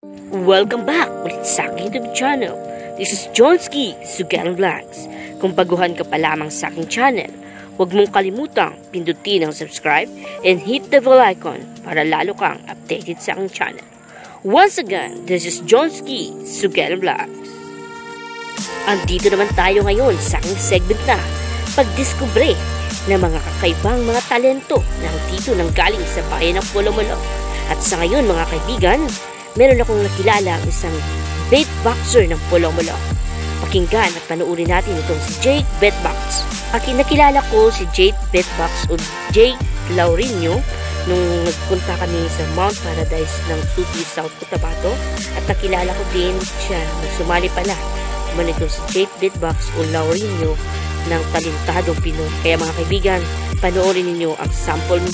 Welcome back ulit sa aking YouTube channel. This is Jonski Sugalan Vlogs. Kung baguhan ka pa lamang sa aking channel, huwag mong kalimutang pindutin ang subscribe and hit the bell icon para lalo kang updated sa aking channel. Once again, this is Jonski Sugalan Vlogs. Andito naman tayo ngayon sa aking segment na pagdiskubre ng mga kakaibang mga talento ng dito nang galing sa bayan ng Polomolo. At sa ngayon mga kaibigan, meron akong nakilala ang isang beatboxer ng Polomolo. Pakinggan at panoorin natin itong si Jake Beatbox. Nakilala ko si Jake Beatbox o Jake Laurinio nung nagpunta kami sa Mount Paradise ng Subi, South Cotabato. At nakilala ko din siya na sumali pala. Ito si Jake Beatbox o Laurinio ng talentadong Pinoy. Kaya mga kaibigan, panoorin ninyo ang sample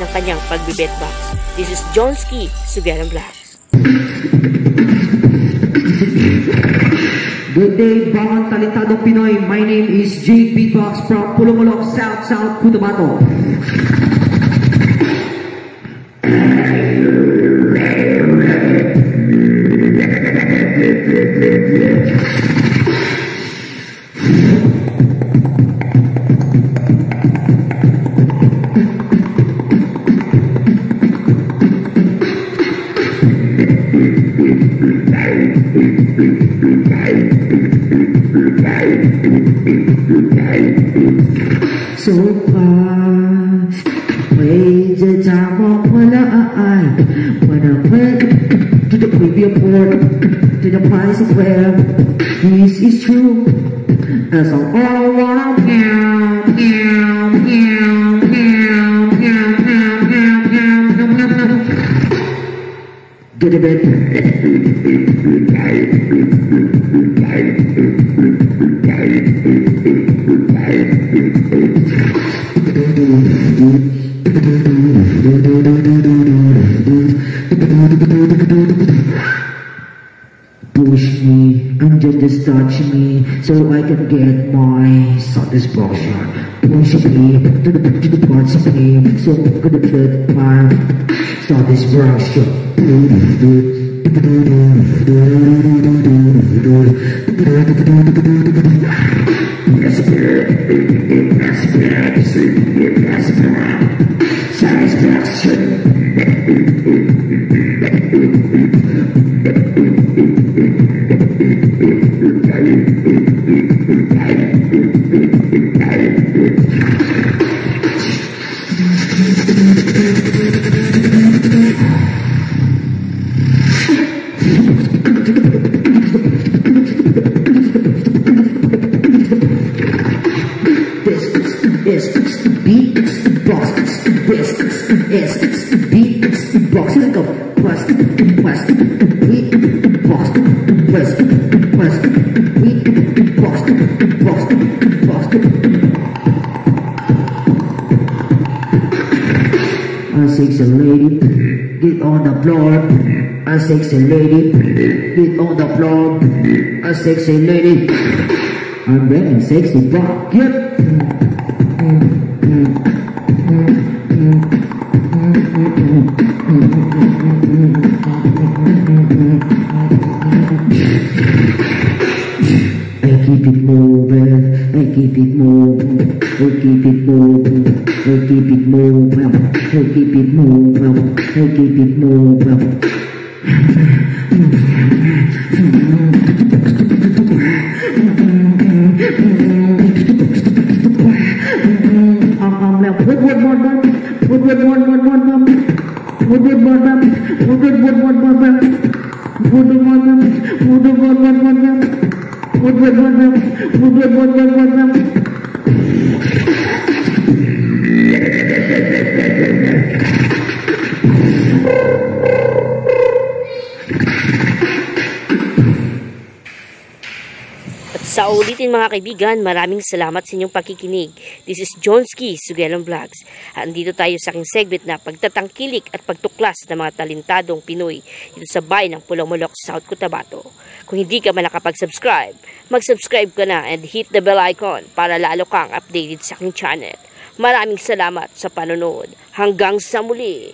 ng kanyang pagbe-beatbox. This is Jonski Sugalan Vlogs. Good day, bawat talentadong Pinoy. My name is Jake Beatbox from Polomolo, South Cotabato. So fast, way the time of walaan. When I went to the preview port, to the price is where this is true. As I all wanna get a bit. Push me and just touch me so I can get my satisfaction. Push me to the parts of me so I can get my satisfaction. A sexy lady, get on the floor. A sexy lady, get on the floor. A sexy lady, I'm ready, sexy bucket. I keep it moving, I keep it moving, I keep it moving, I keep it moving, I keep it moving, I keep it moving. Sa ulitin mga kaibigan, maraming salamat sa inyong pakikinig. This is Jonski Sugalan Vlogs. Andito tayo sa aking segment na pagtatangkilik at pagtuklas ng mga talentadong Pinoy dito sa bayan ng Polomolo, South Cotabato. Kung hindi ka man nakapag-subscribe, mag-subscribe ka na and hit the bell icon para lalo kang updated sa aking channel. Maraming salamat sa panonood. Hanggang sa muli!